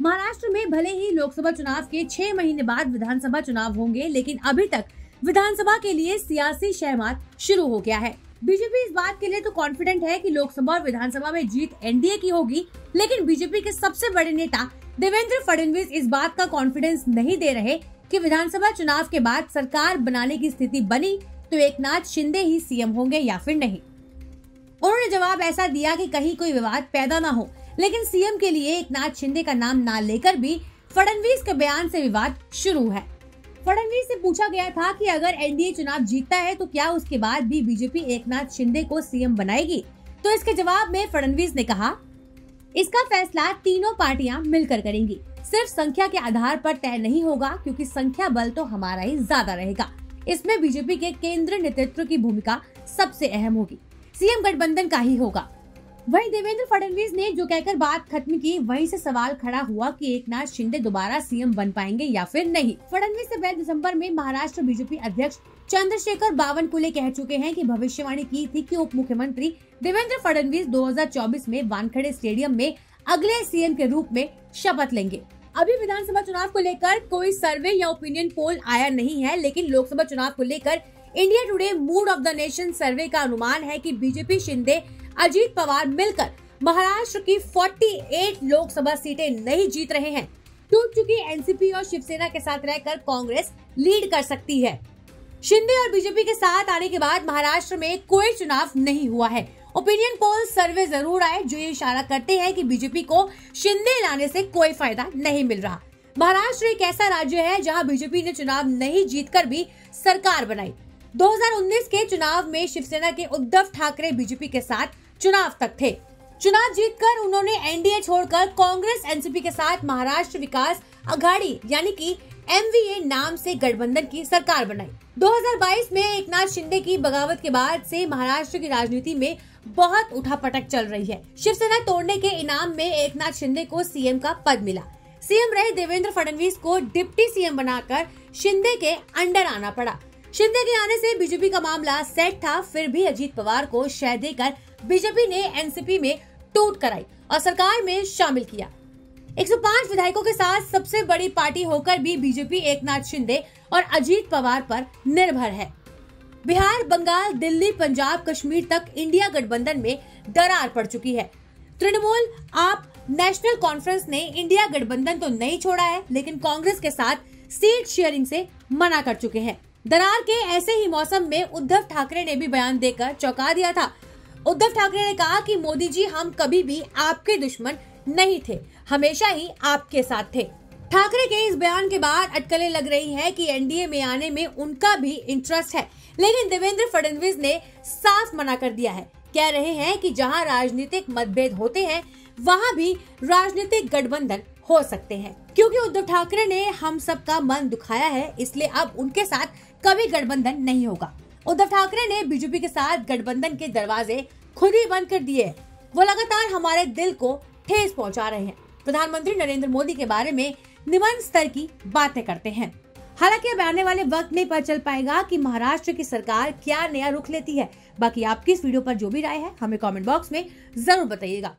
महाराष्ट्र में भले ही लोकसभा चुनाव के 6 महीने बाद विधानसभा चुनाव होंगे, लेकिन अभी तक विधानसभा के लिए सियासी शहमात शुरू हो गया है। बीजेपी इस बात के लिए तो कॉन्फिडेंट है कि लोकसभा और विधानसभा में जीत एनडीए की होगी, लेकिन बीजेपी के सबसे बड़े नेता देवेंद्र फडणवीस इस बात का कॉन्फिडेंस नहीं दे रहे कि विधानसभा चुनाव के बाद सरकार बनाने की स्थिति बनी तो एकनाथ शिंदे ही सीएम होंगे या फिर नहीं। उन्होंने जवाब ऐसा दिया कि कहीं कोई विवाद पैदा ना हो, लेकिन सीएम के लिए एकनाथ शिंदे का नाम ना लेकर भी फडणवीस के बयान से विवाद शुरू है। फडणवीस से पूछा गया था कि अगर एनडीए चुनाव जीतता है तो क्या उसके बाद भी बीजेपी एकनाथ शिंदे को सीएम बनाएगी, तो इसके जवाब में फडणवीस ने कहा, इसका फैसला तीनों पार्टियां मिलकर करेंगी। सिर्फ संख्या के आधार पर तय नहीं होगा, क्योंकि संख्या बल तो हमारा ही ज्यादा रहेगा। इसमें बीजेपी के केंद्रीय नेतृत्व की भूमिका सबसे अहम होगी। सीएम गठबंधन का ही होगा। वहीं देवेंद्र फडणवीस ने जो कहकर बात खत्म की, वहीं से सवाल खड़ा हुआ कि एकनाथ शिंदे दोबारा सीएम बन पाएंगे या फिर नहीं। फडणवीस से 5 दिसंबर में महाराष्ट्र बीजेपी अध्यक्ष चंद्रशेखर बावनकुले कह चुके हैं कि भविष्यवाणी की थी कि उप मुख्यमंत्री देवेंद्र फडणवीस 2024 में वानखेड़े स्टेडियम में अगले सीएम के रूप में शपथ लेंगे। अभी विधानसभा चुनाव को लेकर कोई सर्वे या ओपिनियन पोल आया नहीं है, लेकिन लोकसभा चुनाव को लेकर India today mood off the nation सर्वे का अनुमान है कि बीजेपी शिंदे अजीत पवार मिलकर महाराष्ट्र की 48 लोकसभा सीटें नहीं जीत रहे हैं। टूट चुकी एनसीपी और शिवसेना के साथ रहकर कांग्रेस लीड कर सकती है। शिंदे और बीजेपी के साथ आने के बाद महाराष्ट्र में कोई चुनाव नहीं हुआ है। ओपिनियन पोल सर्वे जरूर आए जो ये इशारा करते हैं कि बीजेपी को शिंदे लाने से कोई फायदा नहीं मिल रहा। महाराष्ट्र एक ऐसा राज्य है जहां बीजेपी ने चुनाव नहीं जीतकर भी सरकार बनाई। 2019 के चुनाव में शिवसेना के उद्धव ठाकरे बीजेपी के साथ चुनाव तक थे। चुनाव जीतकर उन्होंने एनडीए छोड़कर कांग्रेस एनसीपी के साथ महाराष्ट्र विकास अघाड़ी यानी कि एमवीए नाम से गठबंधन की सरकार बनाई। 2022 में एकनाथ शिंदे की बगावत के बाद से महाराष्ट्र की राजनीति में बहुत उठापटक चल रही है। शिवसेना तोड़ने के इनाम में एकनाथ शिंदे को सीएम का पद मिला। सीएम रहे देवेंद्र फडणवीस को डिप्टी सीएम बनाकर शिंदे के अंडर आना पड़ा। शिंदे के आने से बीजेपी का मामला सेट था, फिर भी अजीत पवार को शह देकर बीजेपी ने एनसीपी में टूट कराई और सरकार में शामिल किया। 105 विधायकों के साथ सबसे बड़ी पार्टी होकर भी बीजेपी एकनाथ शिंदे और अजीत पवार पर निर्भर है। बिहार, बंगाल, दिल्ली, पंजाब, कश्मीर तक इंडिया गठबंधन में दरार पड़ चुकी है। तृणमूल, आप, नेशनल कॉन्फ्रेंस ने इंडिया गठबंधन तो नहीं छोड़ा है, लेकिन कांग्रेस के साथ सीट शेयरिंग से मना कर चुके हैं। दरार के ऐसे ही मौसम में उद्धव ठाकरे ने भी बयान देकर चौंका दिया था। उद्धव ठाकरे ने कहा कि मोदी जी, हम कभी भी आपके दुश्मन नहीं थे, हमेशा ही आपके साथ थे। ठाकरे के इस बयान के बाद अटकलें लग रही है कि एनडीए में आने में उनका भी इंटरेस्ट है, लेकिन देवेंद्र फडणवीस ने साफ मना कर दिया है। कह रहे हैं कि जहां राजनीतिक मतभेद होते हैं वहां भी राजनीतिक गठबंधन हो सकते हैं। क्योंकि उद्धव ठाकरे ने हम सबका मन दुखाया है, इसलिए अब उनके साथ कभी गठबंधन नहीं होगा। उद्धव ठाकरे ने बीजेपी के साथ गठबंधन के दरवाजे खुद ही बंद कर दिए। वो लगातार हमारे दिल को ठेस पहुंचा रहे हैं। प्रधानमंत्री नरेंद्र मोदी के बारे में निम्न स्तर की बातें करते हैं। हालांकि अब आने वाले वक्त में पता चल पाएगा कि महाराष्ट्र की सरकार क्या नया रुख लेती है। बाकी आपकी इस वीडियो पर जो भी राय है हमें कमेंट बॉक्स में जरूर बताइएगा।